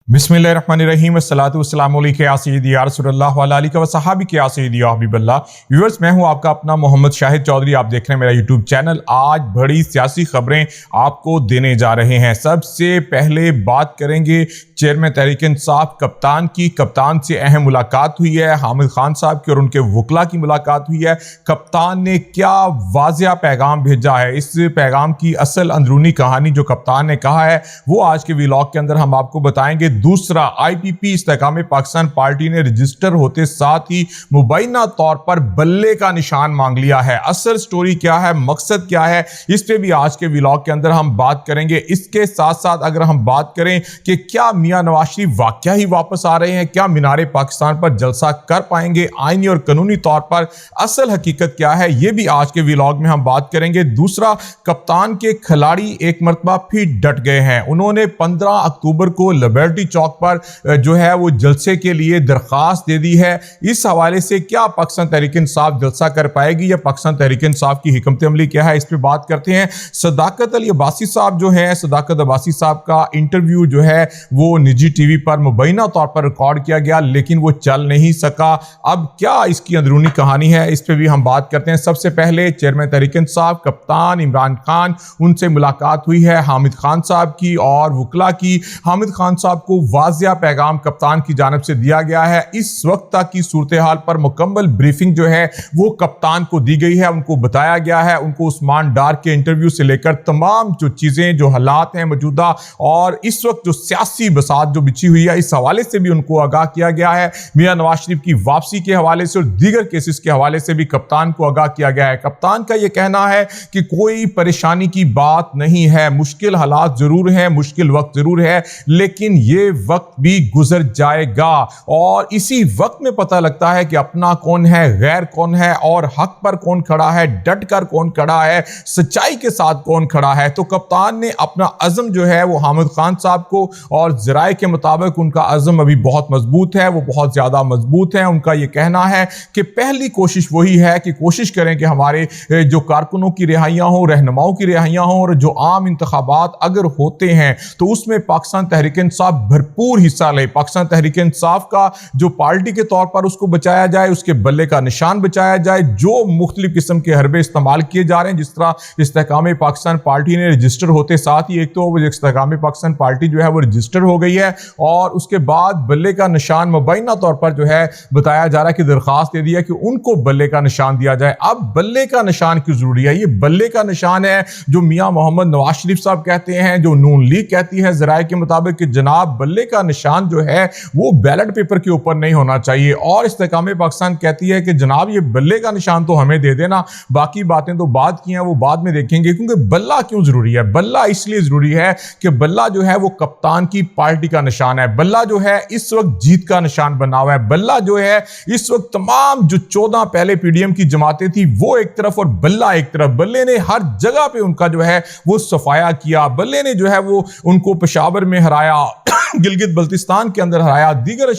बिस्मिल्लाहिर्रहमानिर्रहीम अस्सलातु वस्सलामु अलैका या सय्यदी या रसूलल्लाह व अला आलिका व सहाबिका या सय्यदी या हबीबल्लाह। व्यूअर्स, मैं हूं आपका अपना मोहम्मद शाहिद चौधरी। आप देख रहे हैं मेरा यूट्यूब चैनल। आज बड़ी सियासी खबरें आपको देने जा रहे हैं। सबसे पहले बात करेंगे चेयरमैन तहरीक इंसाफ कप्तान की। कप्तान से अहम मुलाकात हुई है, हामिद खान साहब की और उनके वकला की मुलाकात हुई है। कप्तान ने क्या वाज़िया पैगाम भेजा है, इस पैगाम की असल अंदरूनी कहानी जो कप्तान ने कहा है वो आज के व्लॉग के अंदर हम आपको बताएंगे। दूसरा, IPP इस्तेकाम पाकिस्तान पार्टी ने रजिस्टर होते साथ ही मुबैना तौर पर बल्ले का निशान मांग लिया है। असल स्टोरी क्या है, मकसद क्या है, इस पे भी आज के व्लॉग के अंदर हम बात करेंगे। इसके साथ साथ अगर हम बात करें कि क्या मियां नवाज शरीफ वाकया ही वापस आ रहे हैं, क्या मीनारे पाकिस्तान पर जलसा कर पाएंगे, आईनी और कानूनी तौर पर असल हकीकत क्या है, यह भी आज के व्लॉग में हम बात करेंगे। दूसरा, कप्तान के खिलाड़ी एक मरतबा फिर डट गए हैं। उन्होंने 15 अक्टूबर को लिबर्टी चौक पर जो है वो जलसे के लिए दरखास्त दे दी है। इस हवाले से क्या पाकिस्तान तहरीक इंसाफ जलसा कर पाएगी या पाकिस्तान तहरीक इंसाफ की हिकमत अमली क्या है, इस पे बात करते हैं। सदाकत अली अब्बासी साहब जो है, सदाकत अब्बासी साहब का इंटरव्यू जो है वो निजी टीवी पर मुबैना तौर पर रिकॉर्ड किया गया लेकिन वो चल नहीं सका। अब क्या इसकी अंदरूनी कहानी है, इस पे भी हम बात करते हैं। सबसे पहले चेयरमैन तहरीक इंसाफ कप्तान इमरान खान, उनसे मुलाकात हुई है हामिद खान साहब की और वकला की। हामिद खान साहब को वाज़िया पैगाम कप्तान की जानिब से दिया गया है। इस वक्त तक की सूरत हाल पर मुकम्मल ब्रीफिंग जो है वो कप्तान को दी गई है, उनको बताया गया है। उनको उस्मान डार के इंटरव्यू से लेकर तमाम जो चीजें, जो हालात हैं मौजूदा और इस वक्त जो सियासी बसात जो बिछी हुई है, इस हवाले से भी उनको आगाह किया गया है। मियां नवाज शरीफ की वापसी के हवाले से और दीगर केसेस के हवाले से भी कप्तान को आगाह किया गया है। कप्तान का यह कहना है कि कोई परेशानी की बात नहीं है, मुश्किल हालात जरूर हैं, मुश्किल वक्त जरूर है, लेकिन ये वक्त भी गुजर जाएगा और इसी वक्त में पता लगता है कि अपना कौन है, गैर कौन है और हक पर कौन खड़ा है, डट कर कौन खड़ा है, सच्चाई के साथ कौन खड़ा है। तो कप्तान ने अपना अज़म जो है वो हामिद खान साहब को, और ज़राए के मुताबिक उनका अज़म अभी बहुत मजबूत है, वो बहुत ज्यादा मजबूत है। उनका यह कहना है कि पहली कोशिश वही है कि कोशिश करें कि हमारे जो कारकुनों की रिहाइयां हो, रहनुमाओं की रिहाइयां हो और जो आम इंतखाबात अगर होते हैं तो उसमें पाकिस्तान तहरीक इंसाफ भरपूर हिस्सा ले। पाकिस्तान तहरीक इंसाफ का जो पार्टी के तौर पर उसको बचाया जाए, उसके बल्ले का निशान बचाया जाए। जो मुख्तलिफ किस्म के हरबे इस्तेमाल किए जा रहे हैं, जिस तरह इस्तेकाम पाकिस्तान पार्टी ने रजिस्टर होते साथ ही एक तो इस्तेकाम पाकिस्तान पार्टी जो है वो रजिस्टर हो गई है और उसके बाद बल्ले का निशान मुबैना तौर पर जो है बताया जा रहा है कि दरखास्त दे दिया कि उनको बल्ले का निशान दिया जाए। अब बल्ले का निशान क्यों जरूरी है? ये बल्ले का निशान है जो मियां मोहम्मद नवाज शरीफ साहब कहते हैं, जो नून लीग कहती है ज़राए के मुताबिक कि जनाब बल्ले का निशान जो है वो बैलेट पेपर के ऊपर नहीं होना चाहिए। और इस्तेकाम पाकिस्तान कहती है कि जनाब ये बल्ले का निशान तो हमें दे देना, बाकी बातें तो बात की हैं वो बाद में देखेंगे। क्योंकि बल्ला क्यों जरूरी है? बल्ला इसलिए जरूरी है कि बल्ला जो है वो कप्तान की पार्टी का निशान है। बल्ला जो है इस वक्त जीत का निशान बना हुआ है। बल्ला जो है इस वक्त तमाम जो 14 पहले PDM की जमातें थी वो एक तरफ और बल्ला एक तरफ। बल्ले ने हर जगह पे उनका जो है वो सफाया किया। बल्ले ने जो है वो उनको पेशावर में हराया, गिलगित बल्तिस्तान के अंदर हराया, दीगर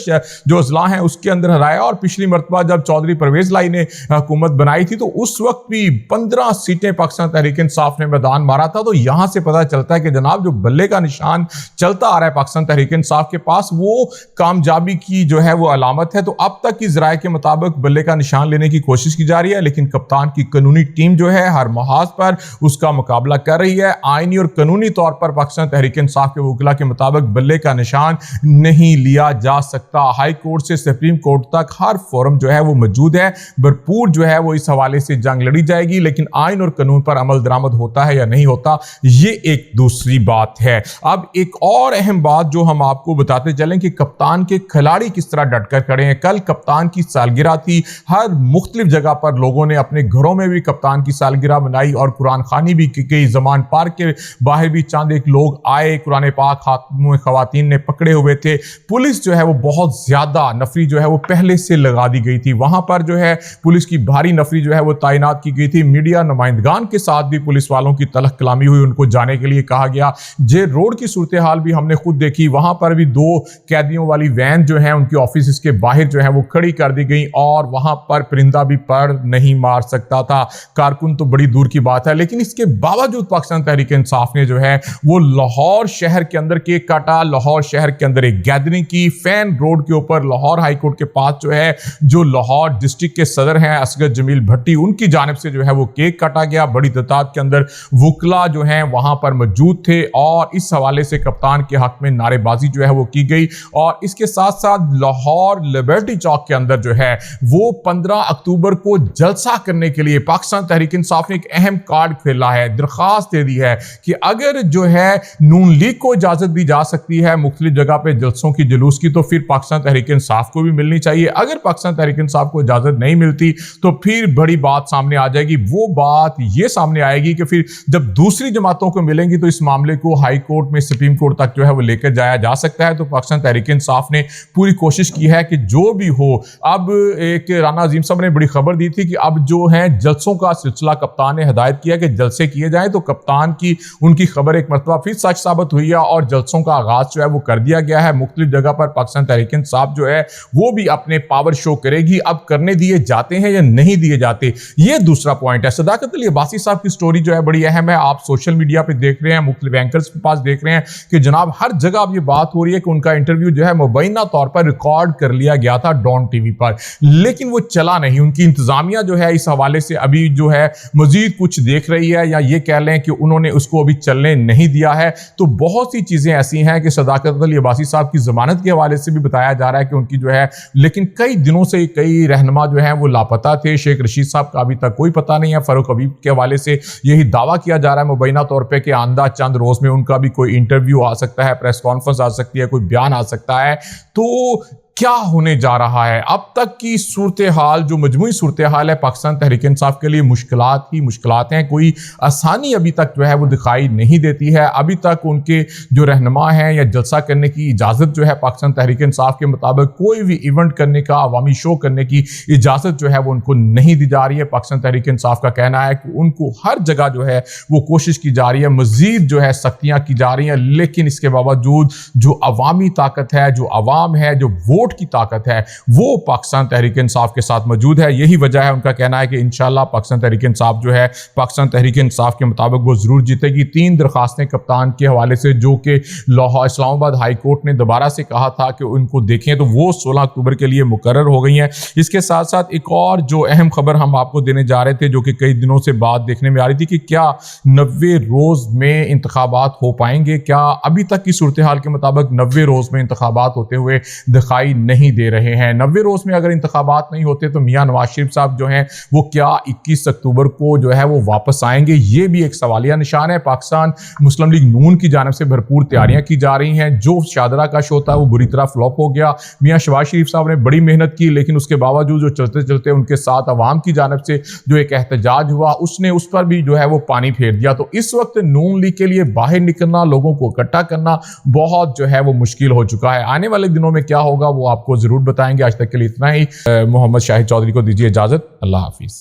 जो अजला हैं उसके अंदर हराया। और पिछली मरतबा जब चौधरी परवेज लाई ने हुकूमत बनाई थी तो उस वक्त भी 15 सीटें पाकिस्तान तहरीक इंसाफ ने मैदान मारा था। तो यहां से पता चलता है कि जनाब जो बल्ले का निशान चलता आ रहा है पाकिस्तान तहरीक इंसाफ के पास, वो कामयाबी की जो है वो अलामत है। तो अब तक की ज़राए के मुताबिक बल्ले का निशान लेने की कोशिश की जा रही है, लेकिन कप्तान की कानूनी टीम जो है हर महाज पर उसका मुकाबला कर रही है। आईनी और कानूनी तौर पर पाकिस्तान तहरीक इंसाफ के वकला के मुताबिक बल्ले का निशान नहीं लिया जा सकता। हाई कोर्ट से सुप्रीम कोर्ट तक हर फोरम जो है वो मौजूद है, भरपूर जो है वो इस हवाले से जंग लड़ी जाएगी। लेकिन आइन और कानून पर अमल दरामद होता है या नहीं होता, ये एक दूसरी बात है। अब एक और अहम बात जो हम आपको बताते चलें कि कप्तान के खिलाड़ी किस तरह डटकर खड़े हैं। कल कप्तान की सालगिरह थी, हर मुख्तलिफ जगह पर लोगों ने अपने घरों में भी कप्तान की सालगिरह मनाई और कुरान खानी भी की। जमान पार्क के बाहर भी चंद एक लोग आए, कुरान पाक हाथ खवातीन ने पकड़े हुए थे। पुलिस जो है वो बहुत ज्यादा नफरी जो है वो पहले से लगा दी गई थी। वहां पर जो है पुलिस की भारी नफरी जो है वो तैनात की गई थी। मीडिया नुमाइंदगान के साथ भी पुलिस वालों की तलख कलामी हुई, उनको जाने के लिए कहा गया। जे रोड की सूरत हाल भी हमने खुद देखी تھی, وہاں پر بھی 2 قیدیوں والی وین جو ہے ان کی آفیسز کے باہر جو ہے وہ کھڑی کر دی گئی, اور وہاں پر پرندہ بھی پر نہیں مار سکتا تھا, کارکن تو بڑی دور کی بات ہے. لیکن اس کے باوجود پاکستان تحریک انصاف نے جو ہے وہ لاہور شہر کے اندر کیک کاٹا, لاہور شہر کے اندر ایک گیدرنگ کی, فین روڈ کے اوپر لاہور ہائی کورٹ کے پاس جو ہے جو لاہور ڈسٹرکٹ کے صدر ہیں اسغر جمیل بھٹی, ان کی جانب سے جو ہے وہ کیک کاٹا گیا. بڑی تعداد کے اندر وکلا جو ہیں وہاں پر موجود تھے, اور اس حوالے سے کپتان کے حق میں نعرے بازی جو ہے وہ کی گئی. اور اس کے ساتھ ساتھ لاہور لبرٹی چوک کے اندر جو ہے وہ 15 اکتوبر کو جلسہ کرنے کے لیے پاکستان تحریک انصاف نے ایک اہم کارڈ کھیلا ہے, درخواست دے دی ہے کہ اگر جو ہے نون لیگ کو اجازت دی جا سکتی ہے مختلف جگہ پہ جلسوں کی جلوس کی, تو پھر پاکستان تحریک انصاف کو بھی ملنی چاہیے. اگر پاکستان تحریک انصاف کو اجازت نہیں ملتی تو پھر بڑی بات سامنے آ جائے گی. وہ بات یہ سامنے آئے گی کہ پھر جب دوسری جماعتوں کو ملیں گی تو اس معاملے کو ہائی کورٹ میں سپریم کورٹ تک جو ہے وہ لے کر جایا جا سکتا ہے. تو پاکستان تحریک انصاف نے پوری کوشش کی ہے کہ جو بھی ہو, اب ایک رانا عظیم صاحب نے بڑی خبر دی تھی کہ اب جو ہے جلسوں کا سلسلہ کپتان نے ہدایت کیا کہ جلسے کیے جائیں, تو کپتان کی ان کی خبر ایک مرتبہ پھر سچ ثابت ہوئی ہے اور جلسوں کا آغاز جو ہے وہ کر دیا گیا ہے. مختلف جگہ پر پاکستان تحریک انصاف جو ہے وہ بھی اپنے پاور شو کرے گی. اب کرنے دیے جاتے ہیں یا نہیں دیے جاتے, یہ دوسرا پوائنٹ ہے. صداقت علی عباسی صاحب کی سٹوری جو ہے بڑی اہم ہے. آپ سوشل میڈیا پہ دیکھ رہے ہیں, مختلف اینکرز کے پاس دیکھ رہے ہیں کہ جناب ہر جگہ اب یہ بات ہو رہی ہے کہ ان کا انٹرویو جو ہے مبینہ طور پر ریکارڈ کر لیا گیا تھا ڈان ٹی وی پر, لیکن وہ چلا نہیں. ان کی انتظامیہ جو ہے اس حوالے سے ابھی جو ہے مزید کچھ دیکھ رہی ہے, یا یہ کہہ لیں کہ انہوں نے اس کو ابھی چلنے نہیں دیا ہے. تو بہت سی چیزیں ایسی ہیں کہ صداقت علی عباسی صاحب کی ضمانت کے حوالے سے بھی بتایا جا رہا ہے کہ ان کی جو ہے, لیکن کئی دنوں سے کئی رہنما جو ہیں وہ لاپتہ تھے. شیخ رشید صاحب کا ابھی تک کوئی پتہ نہیں ہے. فاروق حبیب کے حوالے سے یہی دعویٰ کیا جا رہا ہے مبینہ طور پہ کہ آئندہ چند روز میں ان کا بھی کوئی انٹرویو آ سکتا ہے, پریس کانفرنس آ سکتی ہے, کوئی بیان آ سکتا ہے. تو کیا ہونے جا رہا ہے اب تک کی صورتحال, جو مجموعی صورتحال ہے پاکستان تحریک انصاف کے لیے مشکلات ہی مشکلات ہیں. کوئی آسانی ابھی تک جو ہے وہ دکھائی نہیں دیتی ہے. ابھی تک ان کے جو رہنما ہیں یا جلسہ کرنے کی اجازت جو ہے پاکستان تحریک انصاف کے مطابق کوئی بھی ایونٹ کرنے کا, عوامی شو کرنے کی اجازت جو ہے وہ ان کو نہیں دی جا رہی ہے. پاکستان تحریک انصاف کا کہنا ہے کہ ان کو ہر جگہ جو ہے وہ کوشش کی جا رہی ہے, مزید جو ہے سختیاں کی جا رہی ہیں, لیکن اس کے باوجود جو عوامی طاقت ہے, جو عوام ہے, جو ووٹ کی طاقت ہے, وہ پاکستان تحریک انصاف کے ساتھ موجود ہے. یہی وجہ ہے ان کا کہنا ہے کہ انشاءاللہ پاکستان تحریک انصاف جو ہے, پاکستان تحریک انصاف کے مطابق وہ ضرور جیتے گی. 3 درخواستیں کپتان کے حوالے سے جو کہ لاہور اسلام آباد ہائی کورٹ نے دوبارہ سے کہا تھا کہ ان کو دیکھیں, تو وہ 16 اکتوبر کے لیے مقرر ہو گئی ہیں. اس کے ساتھ ساتھ ایک اور جو اہم خبر ہم آپ کو دینے جا رہے تھے, جو کہ کئی دنوں سے بات دیکھنے میں آ رہی تھی کہ کیا 90 روز میں انتخابات ہو پائیں گے. کیا ابھی تک کی صورتحال کے مطابق 90 روز میں انتخابات ہوتے ہوئے دکھائی نہیں دے رہے ہیں. 90 روز میں اگر انتخابات نہیں ہوتے تو میاں نواز شریف صاحب جو ہیں وہ کیا 21 اکتوبر کو جو ہے وہ واپس آئیں گے, یہ بھی ایک سوالیہ نشان ہے. پاکستان مسلم لیگ نون کی جانب سے بھرپور تیاریاں کی جا رہی ہیں. جو شاہدرہ کا شو تھا وہ بری طرح فلاپ ہو گیا. میاں شہباز شریف صاحب نے بڑی محنت کی, لیکن اس کے باوجود جو چلتے چلتے ان کے ساتھ عوام کی جانب سے جو ایک احتجاج ہوا, اس نے اس پر بھی جو ہے وہ پانی پھیر دیا. تو اس وقت نون لیگ کے لیے باہر نکلنا, لوگوں کو اکٹھا کرنا بہت جو ہے وہ مشکل ہو چکا ہے. آنے والے دنوں میں کیا ہوگا وہ آپ کو ضرور بتائیں گے. آج تک کے لیے اتنا ہی. محمد شاہد چودھری کو دیجیے اجازت. اللہ حافظ.